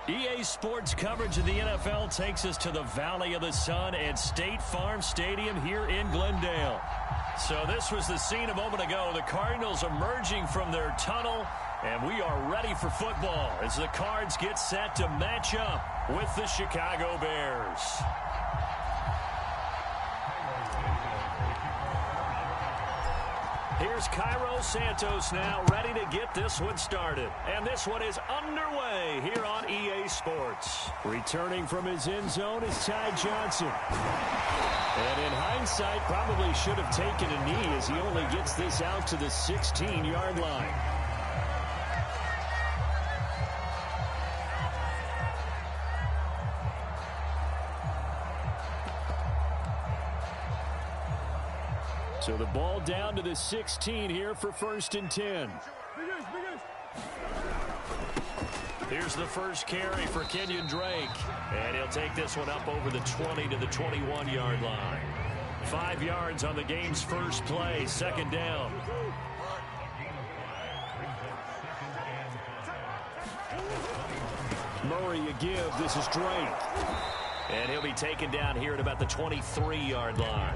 EA Sports coverage of the NFL takes us to the Valley of the Sun at State Farm Stadium here in Glendale. So this was the scene a moment ago. The Cardinals emerging from their tunnel, and we are ready for football as the Cards get set to match up with the Chicago Bears. Here's Cairo Santos now ready to get this one started. And this one is underway here on EA Sports. Returning from his end zone is Ty Johnson. And in hindsight, probably should have taken a knee as he only gets this out to the 16-yard line. So the ball down to the 16 here for 1st and 10. Here's the first carry for Kenyon Drake. And he'll take this one up over the 20 to the 21-yard line. 5 yards on the game's first play, 2nd down. Murray a give. This is Drake. And he'll be taken down here at about the 23-yard line.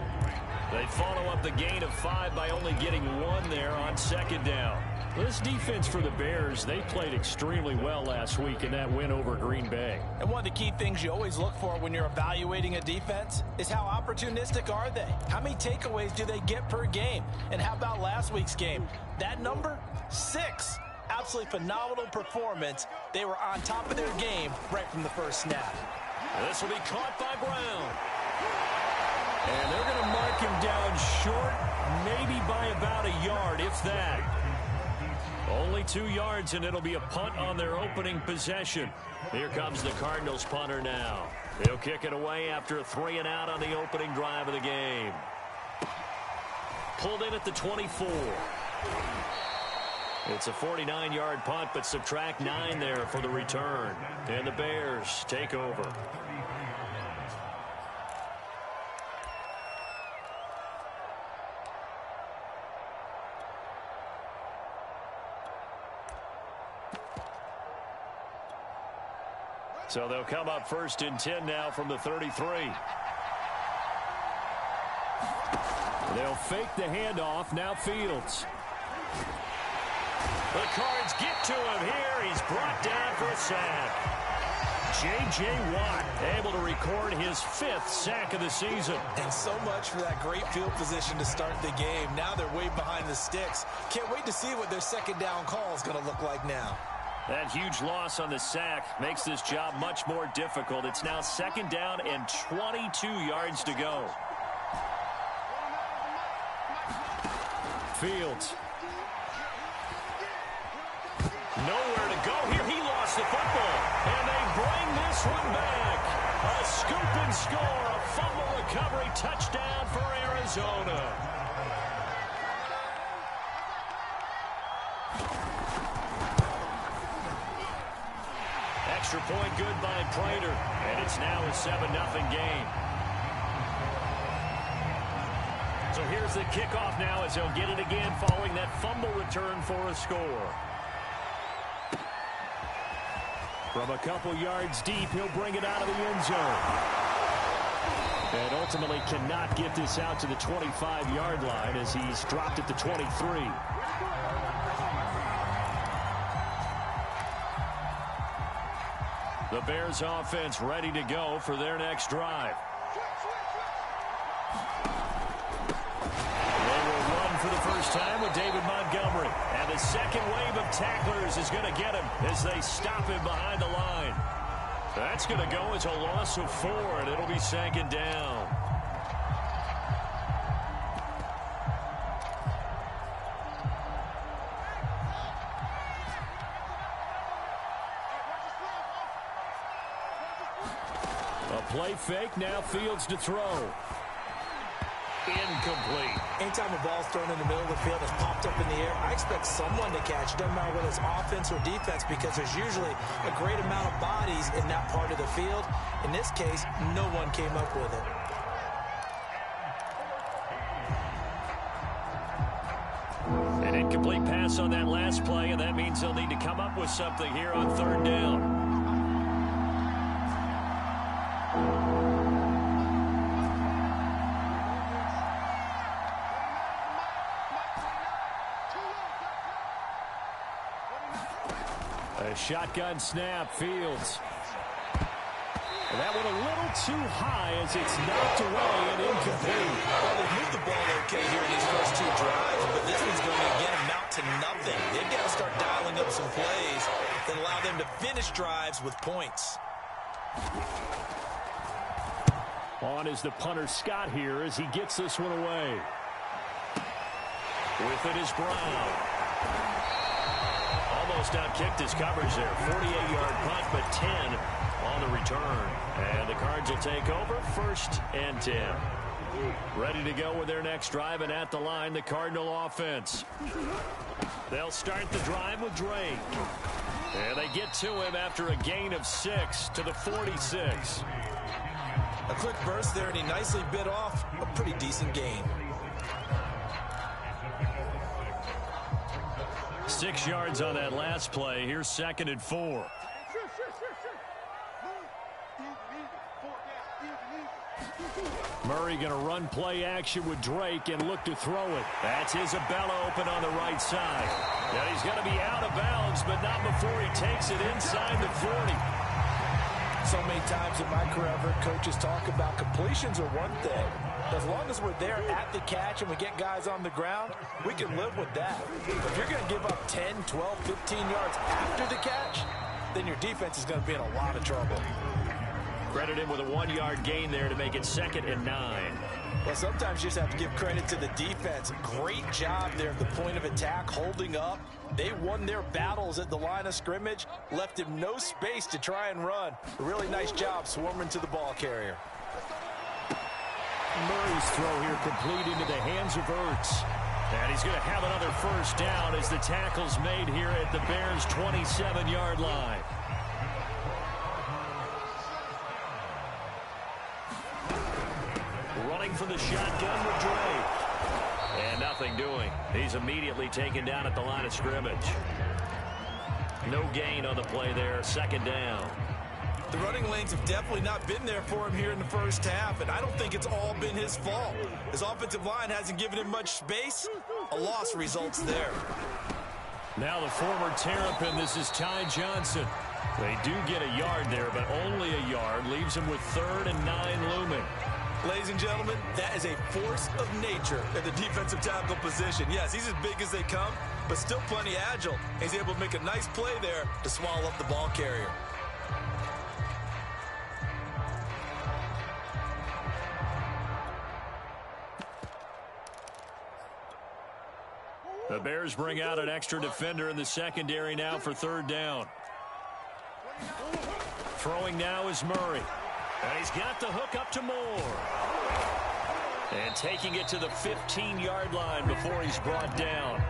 They follow up the gain of 5 by only getting 1 there on 2nd down. This defense for the Bears, they played extremely well last week in that win over Green Bay. And one of the key things you always look for when you're evaluating a defense is how opportunistic are they? How many takeaways do they get per game? And how about last week's game? That number, 6. Absolutely phenomenal performance. They were on top of their game right from the first snap. This will be caught by Brown. And they're going to mark him down short, maybe by about a yard, if that. Only 2 yards, and it'll be a punt on their opening possession. Here comes the Cardinals punter now. He'll kick it away after a 3-and-out on the opening drive of the game. Pulled in at the 24. It's a 49-yard punt, but subtract 9 there for the return. And the Bears take over. So they'll come up 1st and 10 now from the 33. They'll fake the handoff. Now Fields. The Cards get to him here. He's brought down for a sack. J.J. Watt able to record his 5th sack of the season. And so much for that great field position to start the game. Now they're way behind the sticks. Can't wait to see what their 2nd down call is going to look like now. That huge loss on the sack makes this job much more difficult. It's now 2nd down and 22 yards to go. Fields. Nowhere to go here. He lost the football. And they bring this one back. A scoop and score. A fumble recovery touchdown for Arizona. Extra point good by Prater. And it's now a 7-0 game. So here's the kickoff now as he'll get it again following that fumble return for a score. From a couple yards deep, he'll bring it out of the end zone. And ultimately cannot get this out to the 25-yard line as he's dropped at the 23. The Bears offense ready to go for their next drive. They will run for the first time with David Montgomery. And the second wave of tacklers is going to get him as they stop him behind the line. That's going to go as a loss of 4, and it'll be 2nd down. Play fake, now Fields to throw. Incomplete. Anytime a ball's thrown in the middle of the field, it's popped up in the air, I expect someone to catch it. Doesn't matter whether it's offense or defense, because there's usually a great amount of bodies in that part of the field. In this case, no one came up with it. An incomplete pass on that last play, and that means they'll need to come up with something here on 3rd down. A shotgun snap, Fields. And that one a little too high as it's knocked away and incomplete. Well, they've moved the ball okay here in these first 2 drives, but this one's going to again amount to nothing. They've got to start dialing up some plays that allow them to finish drives with points. On is the punter Scott here as he gets this one away. With it is Brown. Almost outkicked his coverage there. 48-yard punt, but 10 on the return. And the Cards will take over 1st and 10. Ready to go with their next drive, and at the line, the Cardinal offense. They'll start the drive with Drake. And they get to him after a gain of 6 to the 46. A quick burst there, and he nicely bit off a pretty decent gain. 6 yards on that last play. Here's 2nd and 4. Murray going to run play action with Drake and look to throw it. That's Isabella open on the right side. And he's going to be out of bounds, but not before he takes it inside the 40. So many times in my career, I've heard coaches talk about completions are one thing. As long as we're there at the catch and we get guys on the ground, we can live with that. If you're going to give up 10, 12, 15 yards after the catch, then your defense is going to be in a lot of trouble. Credit him with a 1-yard gain there to make it 2nd and 9. Well, sometimes you just have to give credit to the defense. Great job there at the point of attack, holding up. They won their battles at the line of scrimmage, left him no space to try and run. A really nice job swarming to the ball carrier. Murray's throw here complete into the hands of Ertz. And he's going to have another 1st down as the tackle's made here at the Bears' 27-yard line. Running for the shotgun with Drake. And nothing doing. He's immediately taken down at the line of scrimmage. No gain on the play there. 2nd down. The running lanes have definitely not been there for him here in the first half, and I don't think it's all been his fault. His offensive line hasn't given him much space. A loss results there. Now the former Terrapin, this is Ty Johnson. They do get a yard there, but only a yard. Leaves him with 3rd and 9 looming. Ladies and gentlemen, that is a force of nature at the defensive tackle position. Yes, he's as big as they come, but still plenty agile. He's able to make a nice play there to swallow up the ball carrier. The Bears bring out an extra defender in the secondary now for 3rd down. Throwing now is Murray. And he's got the hook up to Moore. And taking it to the 15-yard line before he's brought down.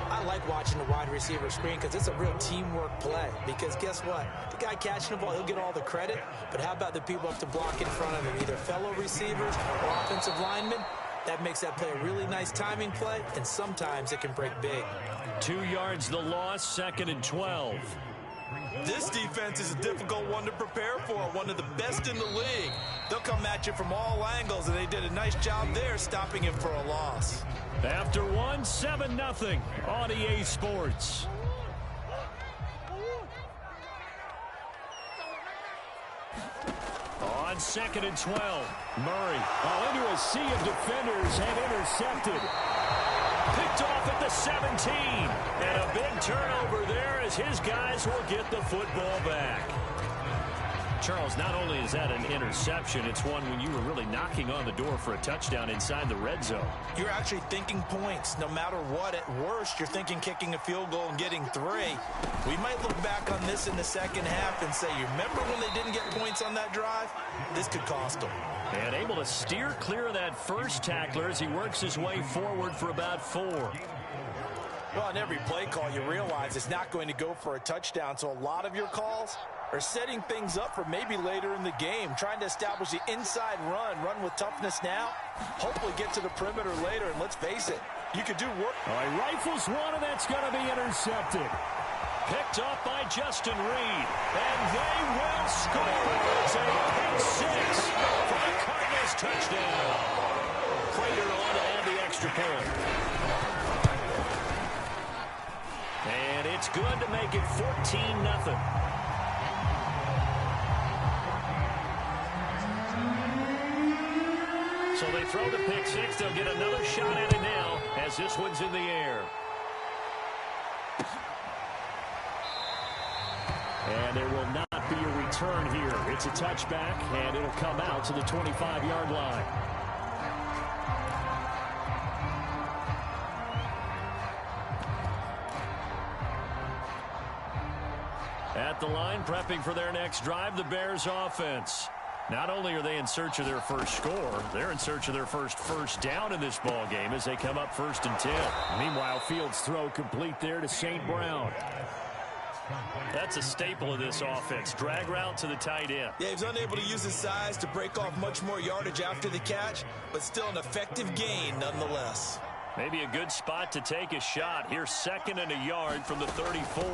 I like watching the wide receiver screen because it's a real teamwork play. Because guess what? The guy catching the ball, he'll get all the credit. But how about the people up to block in front of him? Either fellow receivers or offensive linemen. That makes that play a really nice timing play, and sometimes it can break big. 2 yards the loss, 2nd and 12. This defense is a difficult one to prepare for, one of the best in the league. They'll come at you from all angles, and they did a nice job there stopping him for a loss. After 1, 7-0 on EA Sports. On 2nd and 12, Murray into a sea of defenders and intercepted. Picked off at the 17, and a big turnover there as his guys will get the football back. Charles, not only is that an interception, it's one when you were really knocking on the door for a touchdown inside the red zone. You're actually thinking points. No matter what, at worst, you're thinking kicking a field goal and getting 3. We might look back on this in the second half and say, you remember when they didn't get points on that drive? This could cost them. And able to steer clear of that first tackler as he works his way forward for about 4. Well, on every play call, you realize it's not going to go for a touchdown, so a lot of your calls are setting things up for maybe later in the game, trying to establish the inside run with toughness now, hopefully get to the perimeter later, and let's face it, you could do work. All right, rifles one, and that's going to be intercepted. Picked up by Justin Reed, and they will score. It's a pick 6 for the Cardinals touchdown. Prater on to add the extra point. And it's It's good to make it 14-0. So they throw the pick six. They'll get another shot at it now as this one's in the air. And there will not be a return here. It's a touchback, and it'll come out to the 25-yard line. At the line, prepping for their next drive, the Bears offense. Not only are they in search of their first score, they're in search of their first down in this ball game as they come up 1st and 10. Meanwhile, Fields' throw complete there to St. Brown. That's a staple of this offense. Drag route to the tight end. Yeah, he's unable to use his size to break off much more yardage after the catch, but still an effective gain nonetheless. Maybe a good spot to take a shot. Here's 2nd and a yard from the 34.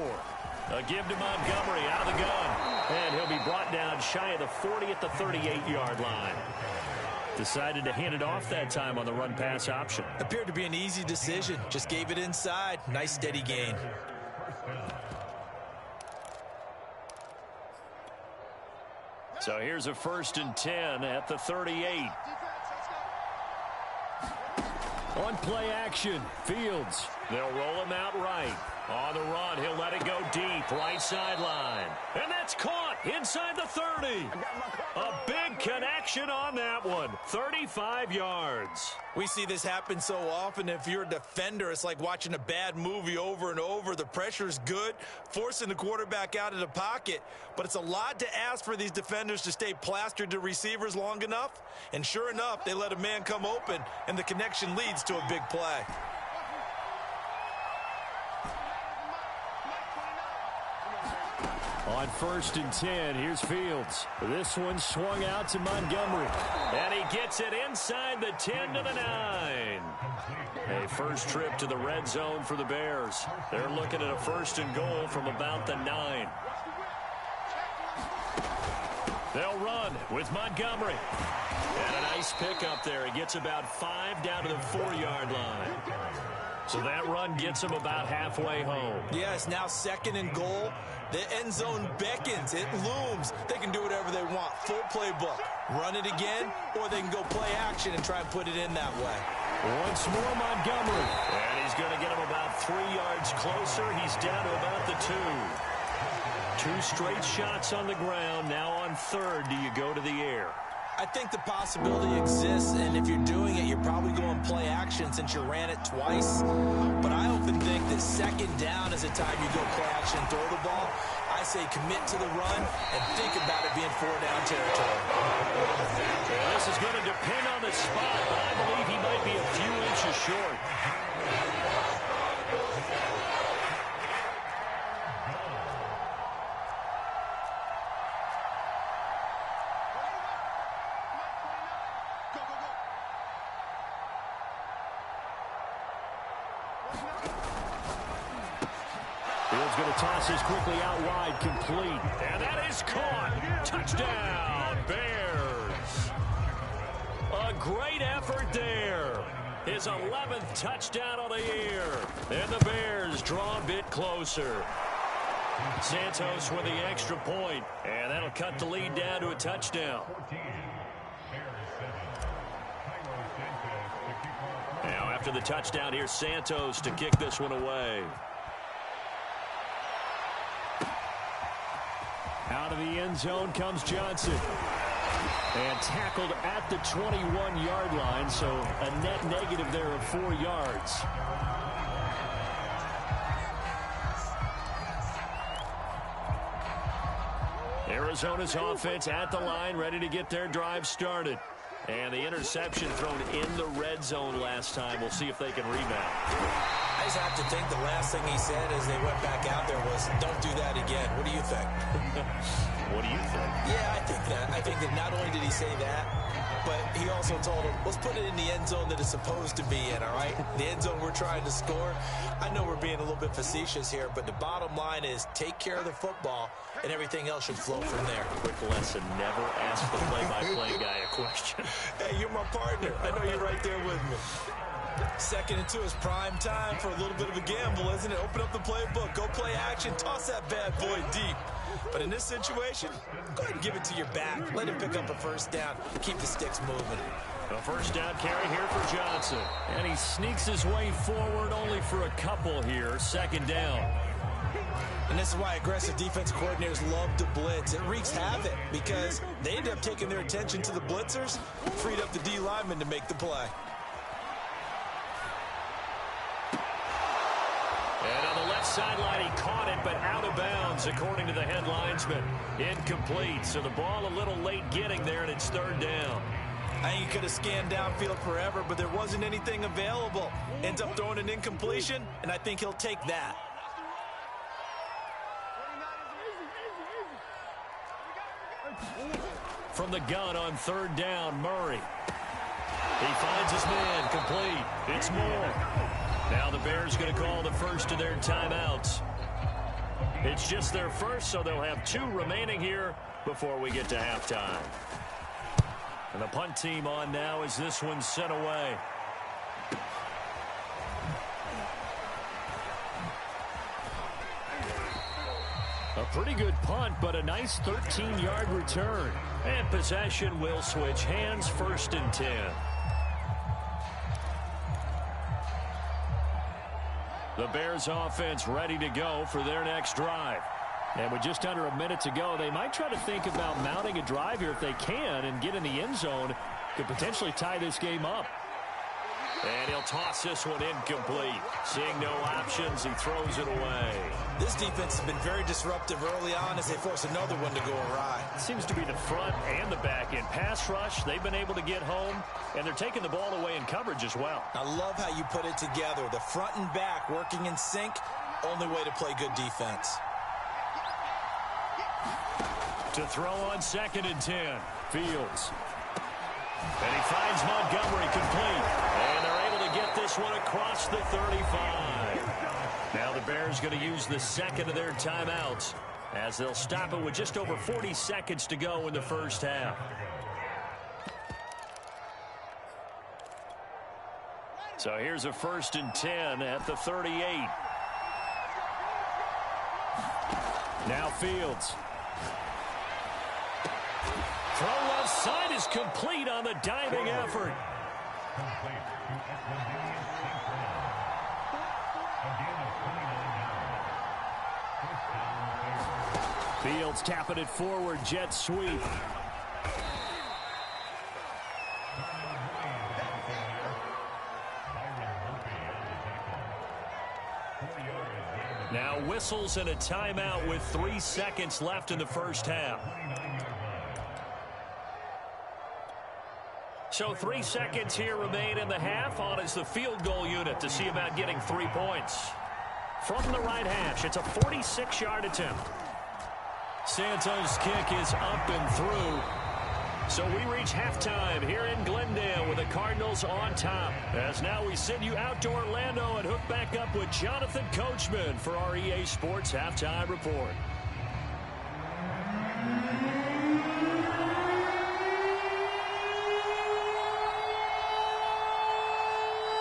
A give to Montgomery out of the gun. And he'll be brought down shy of the 40 at the 38-yard line. Decided to hand it off that time on the run-pass option. Appeared to be an easy decision. Just gave it inside. Nice steady gain. So here's a 1st and 10 at the 38. On play action, Fields. They'll roll him out right. On the run, he'll let it go deep, right sideline. And that's caught inside the 30. A big connection on that one. 35 yards. We see this happen so often. If you're a defender, it's like watching a bad movie over and over. The pressure is good, forcing the quarterback out of the pocket. But it's a lot to ask for these defenders to stay plastered to receivers long enough. And sure enough, they let a man come open, and the connection leads to a big play. On 1st and 10, here's Fields. This one swung out to Montgomery. And he gets it inside the 10 to the 9. A first trip to the red zone for the Bears. They're looking at a 1st and goal from about the 9. They'll run with Montgomery. And a nice pickup there. He gets about 5 down to the 4-yard line. So that run gets him about halfway home. Yeah, it's now 2nd and goal. The end zone beckons. It looms. They can do whatever they want. Full playbook. Run it again, or they can go play action and try and put it in that way. Once more, Montgomery. And he's going to get him about 3 yards closer. He's down to about the 2. 2 straight shots on the ground. Now on 3rd, do you go to the air? I think the possibility exists, and if you're doing it, you're probably going play action since you ran it twice. But I often think that 2nd down is a time you go play action and throw the ball. I say commit to the run and think about it being 4-down territory. Well, this is going to depend on the spot, but I believe he might be a few inches short. Fields going to toss this quickly out wide, complete. And that is caught. Touchdown, Bears. A great effort there. His 11th touchdown on the year. And the Bears draw a bit closer. Santos with the extra point. And that'll cut the lead down to a touchdown. Now after the touchdown, here's Santos to kick this one away. Out of the end zone comes Johnson. And tackled at the 21-yard line, so a net negative there of 4 yards. Arizona's offense at the line, ready to get their drive started. And the interception thrown in the red zone last time. We'll see if they can rebound. I just have to think the last thing he said as they went back out there was, don't do that again. What do you think? What do you think? Yeah, I think that. I think that not only did he say that, but he also told him, let's put it in the end zone that it's supposed to be in, all right? The end zone we're trying to score. I know we're being a little bit facetious here, but the bottom line is take care of the football, and everything else should flow from there. Quick lesson, never ask the play-by-play guy a question. Hey, you're my partner. I know you're right there with me. Second and 2 is prime time for a little bit of a gamble, isn't it? Open up the playbook, go play action, toss that bad boy deep. But in this situation, go ahead and give it to your back. Let him pick up a first down. Keep the sticks moving. A first down carry here for Johnson. And he sneaks his way forward only for a couple here. Second down. And this is why aggressive defense coordinators love to blitz. It wreaks havoc because they end up taking their attention to the blitzers, freed up the D lineman to make the play. And on the left sideline, he caught it, but out of bounds, according to the head linesman. Incomplete, so the ball a little late getting there, and it's third down. I think he could have scanned downfield forever, but there wasn't anything available. Ends up throwing an incompletion, and I think he'll take that. From the gun on third down, Murray. He finds his man, complete. It's Moore. Now the Bears going to call the first of their timeouts. It's just their first, so they'll have 2 remaining here before we get to halftime. And the punt team on now as this one's sent away. A pretty good punt, but a nice 13-yard return. And possession will switch hands, first and 10. The Bears offense ready to go for their next drive. And with just under a minute to go, they might try to think about mounting a drive here if they can and get in the end zone. Could potentially tie this game up. And he'll toss this one incomplete. Seeing no options, he throws it away. This defense has been very disruptive early on as they force another one to go awry. Seems to be the front and the back end. Pass rush, they've been able to get home, and they're taking the ball away in coverage as well. I love how you put it together. The front and back working in sync, only way to play good defense. To throw on second and 10, Fields. And he finds Montgomery complete. And they're able to get this one across the 35. Now the Bears going to use the second of their timeouts as they'll stop it with just over 40 seconds to go in the first half. So here's a first and 10 at the 38. Now Fields. Throw left side is complete on the diving effort. Fields tapping it forward, jet sweep. Now whistles and a timeout with 3 seconds left in the first half. So 3 seconds here remain in the half. On is the field goal unit to see about getting 3 points. From the right hash, it's a 46-yard attempt. Santos' kick is up and through. So we reach halftime here in Glendale with the Cardinals on top. As now we send you out to Orlando and hook back up with Jonathan Coachman for our EA Sports Halftime Report.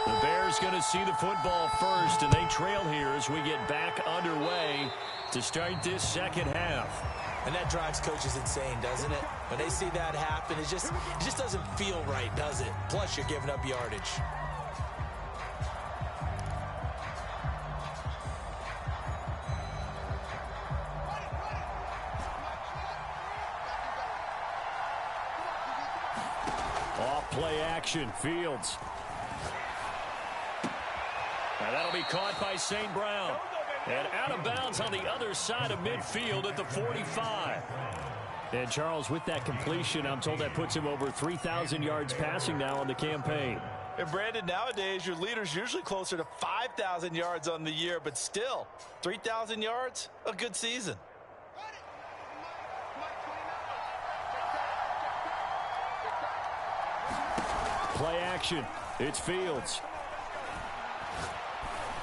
The Bears going to see the football first, and they trail here as we get back underway to start this second half. And that drives coaches insane, doesn't it? When they see that happen, it just doesn't feel right, does it? Plus, you're giving up yardage. Off play action, Fields. Now that'll be caught by St. Brown. And out of bounds on the other side of midfield at the 45. And Charles, with that completion, I'm told that puts him over 3,000 yards passing now on the campaign. And Brandon, nowadays your leader's usually closer to 5,000 yards on the year, but still, 3,000 yards, a good season. Play action. It's Fields.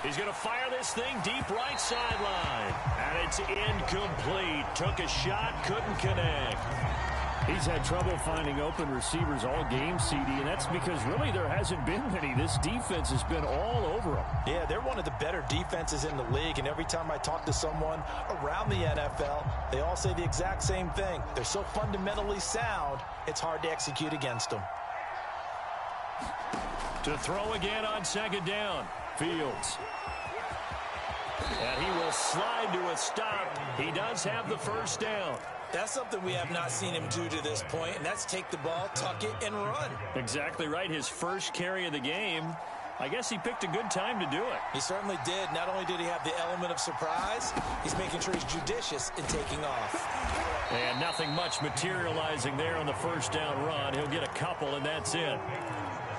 He's going to fire this thing deep right sideline. And it's incomplete. Took a shot, couldn't connect. He's had trouble finding open receivers all game, CD, and that's because really there hasn't been many. This defense has been all over them. Yeah, they're one of the better defenses in the league, and every time I talk to someone around the NFL, they all say the exact same thing. They're so fundamentally sound, it's hard to execute against them. To throw again on second down, Fields. And he will slide to a stop. He does have the first down. That's something we have not seen him do to this point, and that's take the ball, tuck it, and run. Exactly right. His first carry of the game. I guess he picked a good time to do it. He certainly did. Not only did he have the element of surprise, he's making sure he's judicious in taking off. And nothing much materializing there on the first down run. He'll get a couple, and that's it.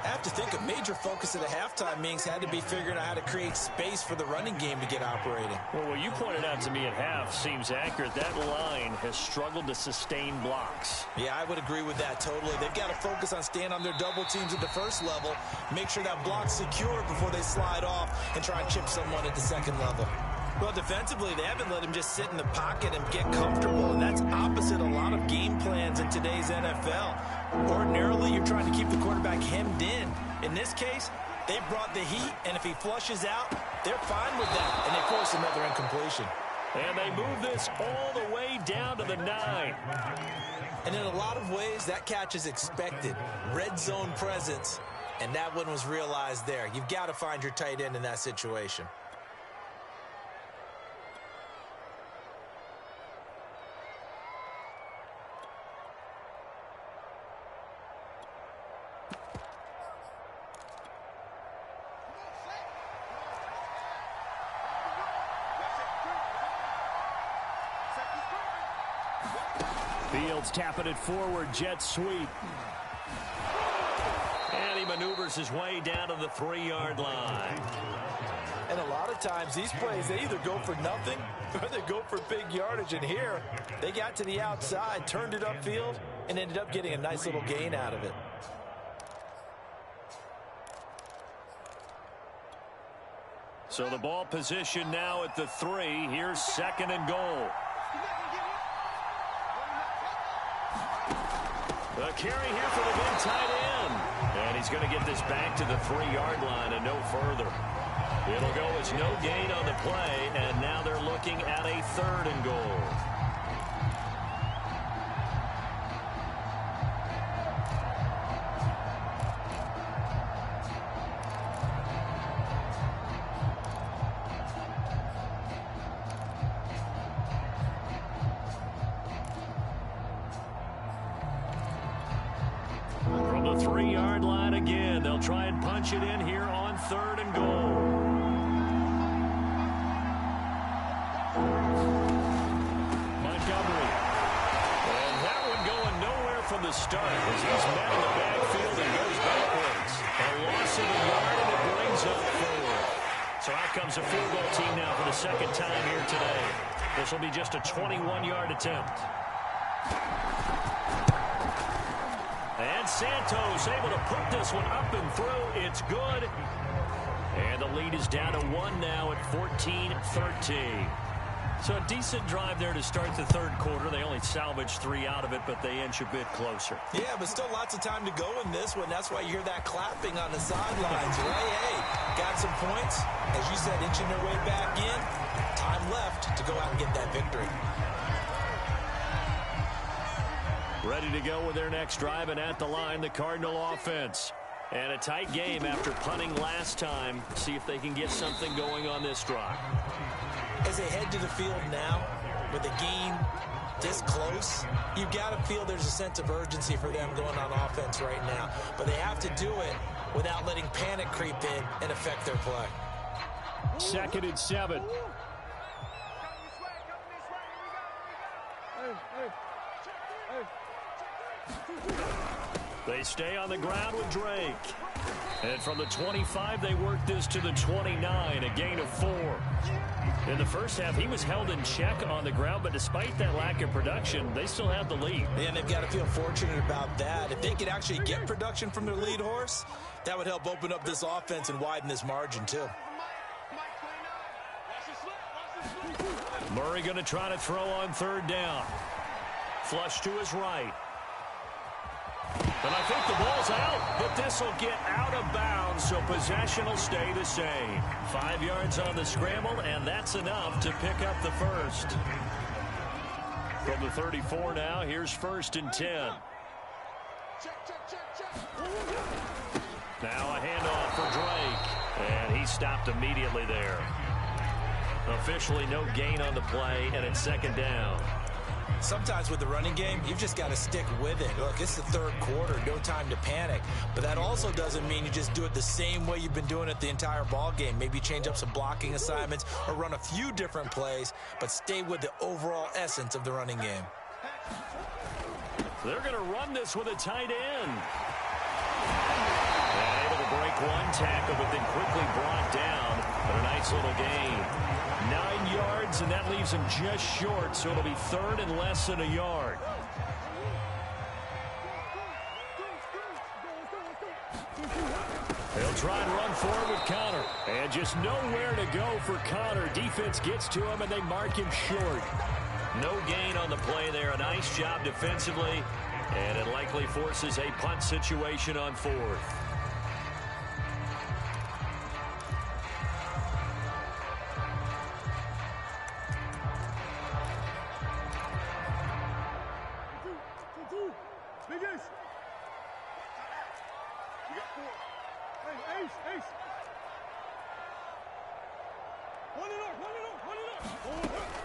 I have to think a major focus of the halftime meetings had to be figuring out how to create space for the running game to get operating. Well, what you pointed out to me at half seems accurate. That line has struggled to sustain blocks. Yeah, I would agree with that totally. They've got to focus on staying on their double teams at the first level, make sure that block's secure before they slide off and try and chip someone at the second level. Well, defensively, they haven't let him just sit in the pocket and get comfortable, and that's opposite a lot of game plans in today's NFL. Ordinarily, you're trying to keep the quarterback hemmed in. In this case, they brought the heat, and if he flushes out, they're fine with that, and they force another incompletion. And they move this all the way down to the 9. And in a lot of ways, that catch is expected. Red zone presence, and that one was realized there. You've got to find your tight end in that situation. Fields tapping it forward, jet sweep. And he maneuvers his way down to the 3-yard line. And a lot of times these plays, they either go for nothing or they go for big yardage. And here, they got to the outside, turned it upfield, and ended up getting a nice little gain out of it. So the ball position now at the 3. Here's second and goal. A carry here for the big tight end. And he's going to get this back to the 3-yard line and no further. It'll go as no gain on the play, and now they're looking at a 3rd and goal. From the 3-yard line again, they'll try and punch it in here on 3rd and goal. Montgomery. And that one going nowhere from the start as he's met in the backfield and goes backwards. A loss of a yard, and it brings up 4. So out comes a field goal team now for the second time here today. This will be just a 21-yard attempt. And Santos able to put this one up and through. It's good. And the lead is down to 1 now at 14-13. So a decent drive there to start the 3rd quarter. They only salvaged 3 out of it, but they inch a bit closer. Yeah, but still lots of time to go in this one. That's why you hear that clapping on the sidelines, right? Hey, got some points. As you said, inching their way back in. Time left to go out and get that victory. Ready to go with their next drive, and at the line, the Cardinal offense. And a tight game after punting last time. See if they can get something going on this drive. As they head to the field now, with the game this close, you've got to feel there's a sense of urgency for them going on offense right now. But they have to do it without letting panic creep in and affect their play. 2nd and 7. They stay on the ground with Drake. And from the 25, they work this to the 29, a gain of 4. In the first half, he was held in check on the ground, but despite that lack of production, they still have the lead. And they've got to feel fortunate about that. If they could actually get production from their lead horse, that would help open up this offense and widen this margin, too. Murray going to try to throw on 3rd down. Flush to his right. And I think the ball's out, but this will get out of bounds, so possession will stay the same. 5 yards on the scramble, and that's enough to pick up the first. From the 34 now, here's 1st and 10. Now a handoff for Drake, and he stopped immediately there. Officially no gain on the play, and it's 2nd down. Sometimes with the running game, you've just got to stick with it. Look, it's the 3rd quarter, no time to panic. But that also doesn't mean you just do it the same way you've been doing it the entire ball game. Maybe change up some blocking assignments or run a few different plays, but stay with the overall essence of the running game. They're going to run this with a tight end. And able to break one tackle, but then quickly brought down. But a nice little gain. 9 yards, and that leaves him just short, so it'll be 3rd and less than a yard. They'll try and run forward with Connor. And just nowhere to go for Connor. Defense gets to him, and they mark him short. No gain on the play there. A nice job defensively, and it likely forces a punt situation on 4th.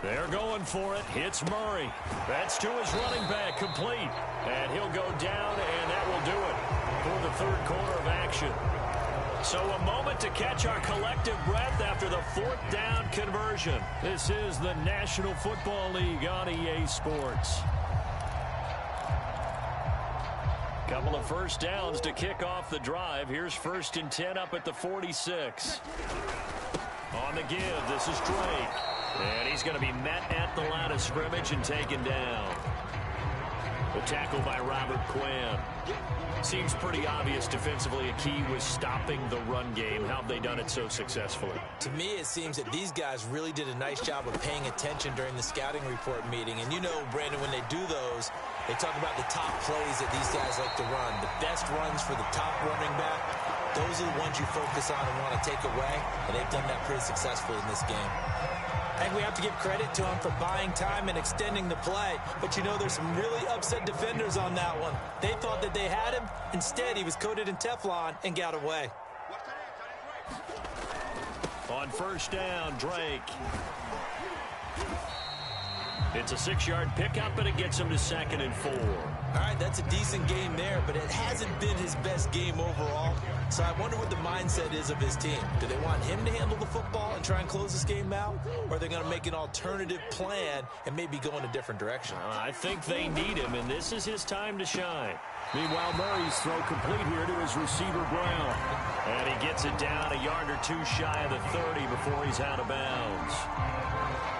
They're going for it. Hits Murray. That's to his running back, complete. And he'll go down, and that will do it for the 3rd quarter of action. So a moment to catch our collective breath after the 4th down conversion. This is the National Football League on EA Sports. Couple of 1st downs to kick off the drive. Here's 1st and 10 up at the 46. On the give, this is Drake. And he's going to be met at the line of scrimmage and taken down. The tackle by Robert Quinn. Seems pretty obvious defensively a key was stopping the run game. How have they done it so successfully? To me, it seems that these guys really did a nice job of paying attention during the scouting report meeting. And you know, Brandon, when they do those, they talk about the top plays that these guys like to run. The best runs for the top running back, those are the ones you focus on and want to take away. And they've done that pretty successfully in this game. I think we have to give credit to him for buying time and extending the play. But, you know, there's some really upset defenders on that one. They thought that they had him. Instead, he was coated in Teflon and got away. On 1st down, Drake. It's a 6-yard pickup, and it gets him to 2nd and 4. All right, that's a decent game there, but it hasn't been his best game overall. So I wonder what the mindset is of his team. Do they want him to handle the football and try and close this game out? Or are they going to make an alternative plan and maybe go in a different direction? I think they need him, and this is his time to shine. Meanwhile, Murray's throw complete here to his receiver, Brown. And he gets it down a yard or two shy of the 30 before he's out of bounds.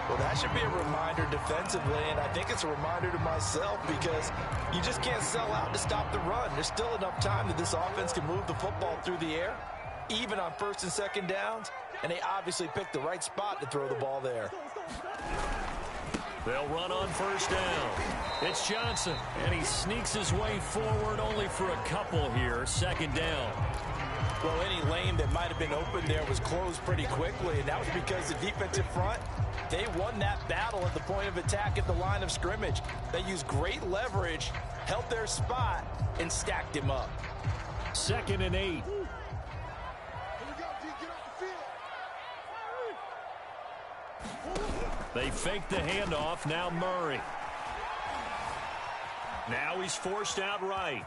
Well, that should be a reminder defensively, and I think it's a reminder to myself because you just can't sell out to stop the run. There's still enough time that this offense can move the football through the air, even on 1st and 2nd downs, and they obviously picked the right spot to throw the ball there. They'll run on 1st down. It's Johnson, and he sneaks his way forward only for a couple here. 2nd down. Well, any lane that might have been open there was closed pretty quickly, and that was because the defensive front, they won that battle at the point of attack at the line of scrimmage. They used great leverage, held their spot, and stacked him up. 2nd and 8. They fake the handoff. Now Murray. Now he's forced out right.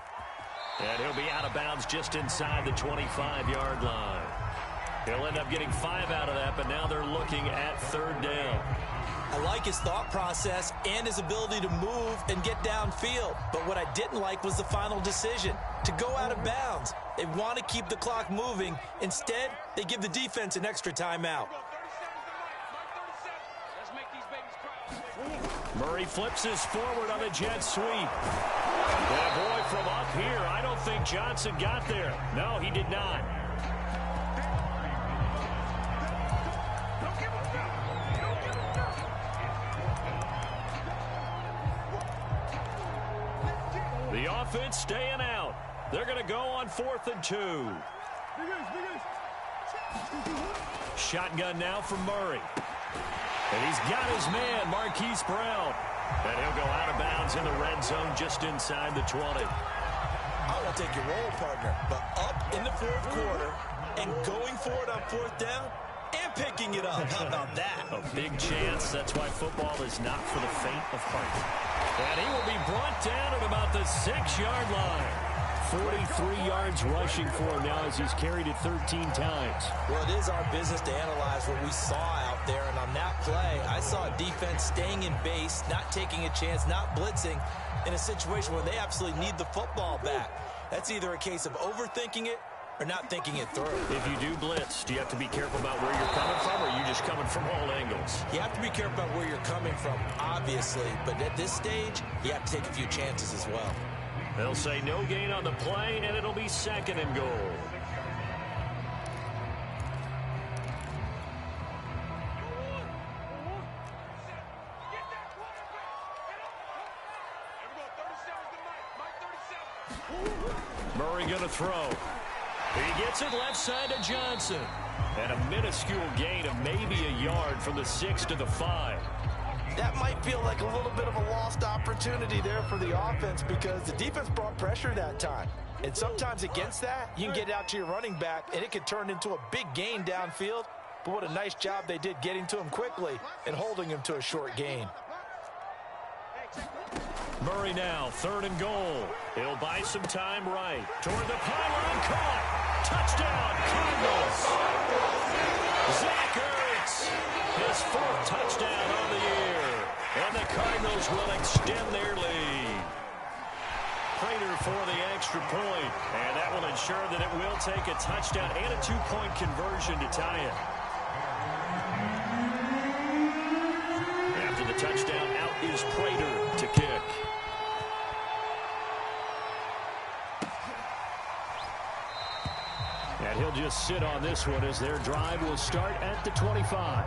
And he'll be out of bounds just inside the 25-yard line. He'll end up getting 5 out of that, but now they're looking at 3rd down. I like his thought process and his ability to move and get downfield. But what I didn't like was the final decision, to go out of bounds. They want to keep the clock moving. Instead, they give the defense an extra timeout. Murray flips his forward on a jet sweep. And boy, from up here, I don't think Johnson got there. No, he did not. The offense staying out. They're going to go on 4th and 2. Shotgun now from Murray. And he's got his man, Marquise Brown. And he'll go out of bounds in the red zone just inside the 20. I want to take your role, partner, but up in the 4th quarter and going for it on 4th down and picking it up. How about that? A big chance. That's why football is not for the faint of heart. And he will be brought down at about the 6-yard line. 43 yards rushing for him now as he's carried it 13 times. Well, it is our business to analyze what we saw out there, and on that play, I saw a defense staying in base, not taking a chance, not blitzing in a situation where they absolutely need the football back. That's either a case of overthinking it or not thinking it through. If you do blitz, do you have to be careful about where you're coming from, or are you just coming from all angles? You have to be careful about where you're coming from, obviously, but at this stage, you have to take a few chances as well. They'll say no gain on the play, and it'll be 2nd and goal. Murray going to throw. He gets it left side to Johnson. And a minuscule gain of maybe a yard from the 6 to the 5. That might feel like a little bit of a lost opportunity there for the offense because the defense brought pressure that time. And sometimes against that, you can get out to your running back, and it could turn into a big gain downfield. But what a nice job they did getting to him quickly and holding him to a short gain. Murray now, 3rd and goal. He'll buy some time right. Toward the pylon, caught. Touchdown, Cardinals. Zach Ertz, his 4th touchdown on the year. And the Cardinals will extend their lead. Prater for the extra point. And that will ensure that it will take a touchdown and a 2-point conversion to tie it. After the touchdown, out is Prater to kick. And he'll just sit on this one as their drive will start at the 25.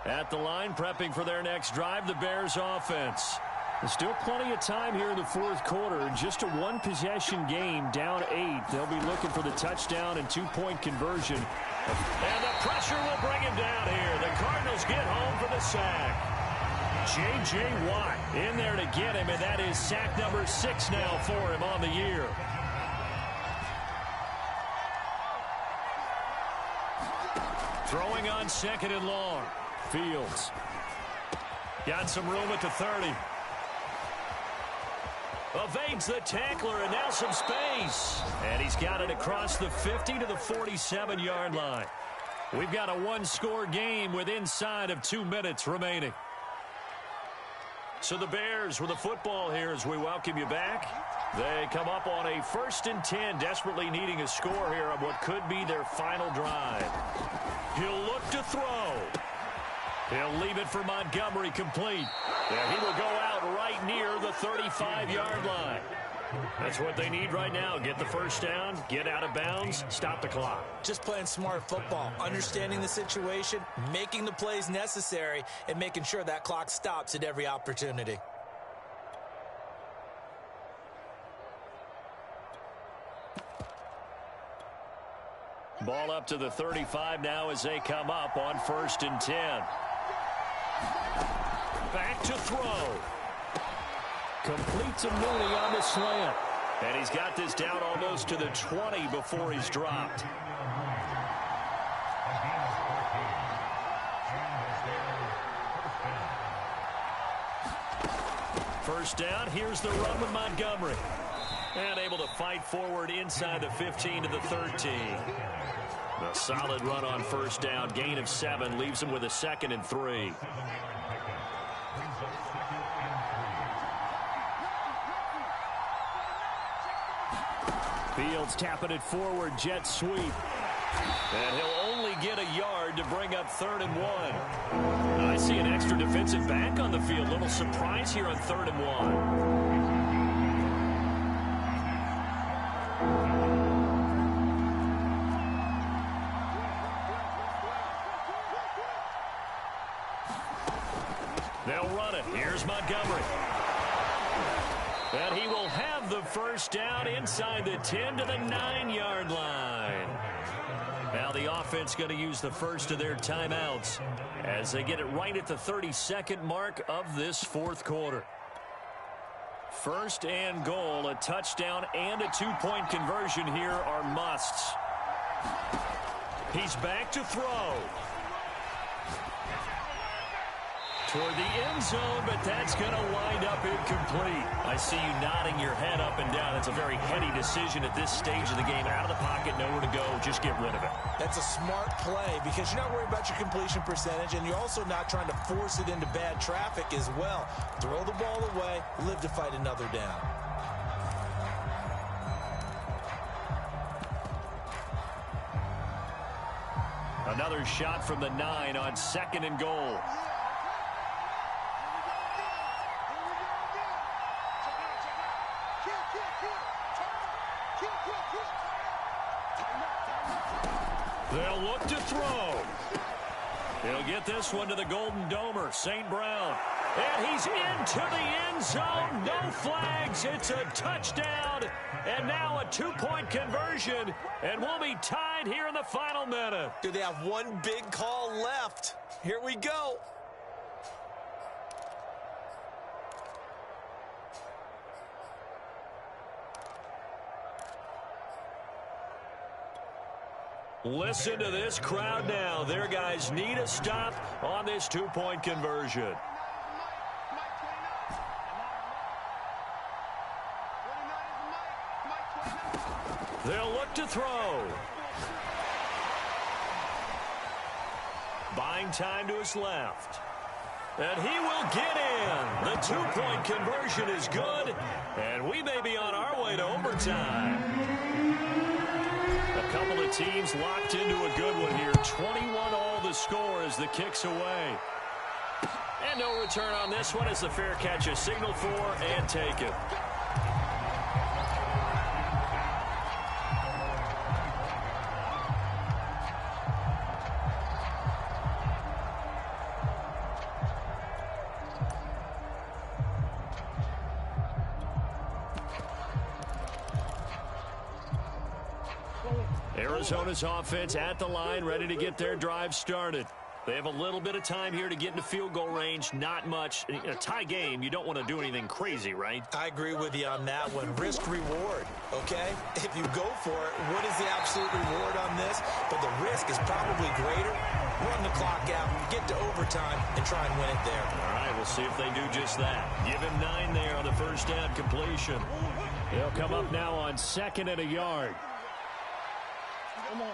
At the line, prepping for their next drive, the Bears offense. There's still plenty of time here in the 4th quarter. Just a 1-possession game, down 8. They'll be looking for the touchdown and 2-point conversion. And the pressure will bring him down here. The Cardinals get home for the sack. J.J. Watt in there to get him, and that is sack number 6 now for him on the year. Throwing on 2nd and long. Fields. Got some room at the 30. Evades the tackler, and now some space. And he's got it across the 50 to the 47-yard line. We've got a 1-score game with inside of 2 minutes remaining. So the Bears with the football here as we welcome you back. They come up on a 1st and 10, desperately needing a score here on what could be their final drive. He'll look to throw. He'll leave it for Montgomery complete. And he will go out right near the 35-yard line. That's what they need right now. Get the first down, get out of bounds, stop the clock. Just playing smart football, understanding the situation, making the plays necessary, and making sure that clock stops at every opportunity. Ball up to the 35 now as they come up on 1st and 10. Back to throw. Complete to Mooney on the slant. And he's got this down almost to the 20 before he's dropped. First down, here's the run with Montgomery. And able to fight forward inside the 15 to the 13. A solid run on first down. Gain of 7 leaves him with a 2nd and 3. Fields tapping it forward. Jet sweep. And he'll only get a yard to bring up 3rd and 1. I see an extra defensive back on the field. Little surprise here on 3rd and 1. They'll run it. Here's Montgomery. And he will have the first down inside the 10 to the 9-yard line. Now the offense going to use the first of their timeouts as they get it right at the 32nd mark of this 4th quarter. 1st and goal, a touchdown and a 2-point conversion here are musts. He's back to throw. Toward the end zone, but that's going to wind up incomplete. I see you nodding your head up and down. It's a very heady decision at this stage of the game. Out of the pocket, nowhere to go. Just get rid of it. That's a smart play because you're not worried about your completion percentage, and you're also not trying to force it into bad traffic as well. Throw the ball away, live to fight another down. Another shot from the 9 on 2nd and goal. They'll look to throw. He'll get this one to the Golden Domer, St. Brown. And he's into the end zone. No flags. It's a touchdown. And now a 2-point conversion. And we'll be tied here in the final minute. Do they have one big call left? Here we go. Listen to this crowd now. Their guys need a stop on this 2-point conversion. They'll look to throw. Buying time to his left. And he will get in. The 2-point conversion is good. And we may be on our way to overtime. A couple of teams locked into a good one here. 21-all the score as the kick's away. And no return on this one as the fair catch is signaled for and taken. Arizona's offense at the line, ready to get their drive started. They have a little bit of time here to get into field goal range, not much. In a tie game, you don't want to do anything crazy, right? I agree with you on that one. Risk reward, okay? If you go for it, what is the absolute reward on this? But the risk is probably greater. Run the clock out, get to overtime, and try and win it there. All right, we'll see if they do just that. Give him 9 there on the first down completion. They'll come up now on 2nd and a yard. Come on. 29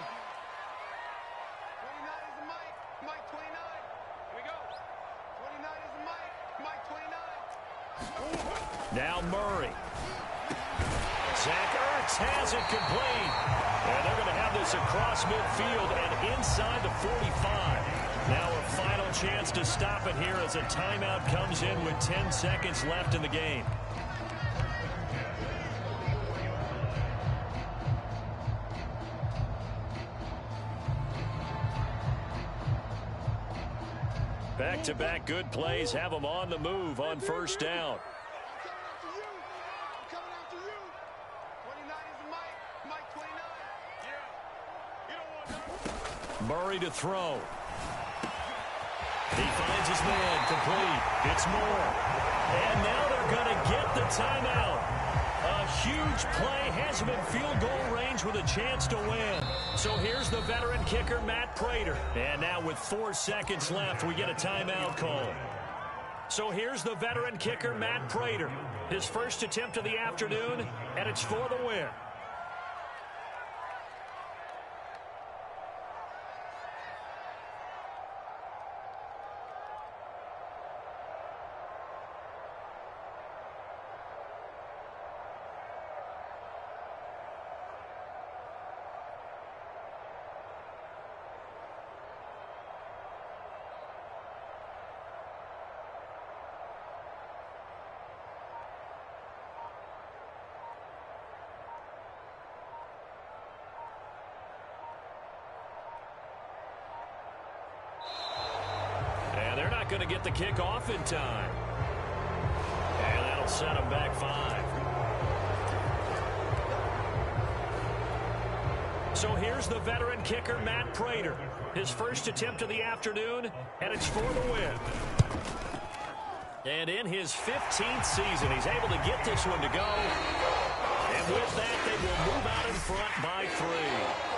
is the Mike. Mike 29. Here we go. 29 is the Mike. Mike 29. Now Murray. Zach Ertz has it complete. And they're going to have this across midfield and inside the 45. Now a final chance to stop it here as a timeout comes in with 10 seconds left in the game. Back-to-back good plays have them on the move on first down. I'm coming after you. 29 is the Mike. Mike 29. Yeah. You don't want that. Murray to throw. He finds his man complete. It's Moore. And now they're going to get the timeout. A huge play has him in field goal range with a chance to win. So here's the veteran kicker, Matt Prater. And now with 4 seconds left, we get a timeout call. So here's the veteran kicker, Matt Prater. His first attempt of the afternoon, and it's for the win. not going to get the kick off in time. And that'll set him back 5. So here's the veteran kicker, Matt Prater. His first attempt of the afternoon, and it's for the win. And in his 15th season, he's able to get this one to go. And with that, they will move out in front by 3.